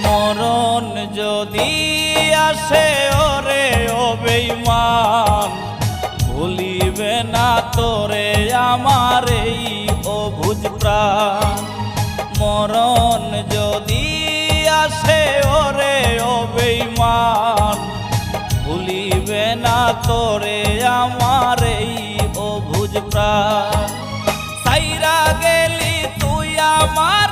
মরণ যদি আসে ওরে ও বেঈমান, ভুলিবে না তোরে আমার এই অবুঝ প্রাণ। মরণ যদি আসে ওরে ও বেঈমান, ভুলিবে না তোরে আমার এই অবুঝ প্রাণ। সাইরা গেলি তুই আমার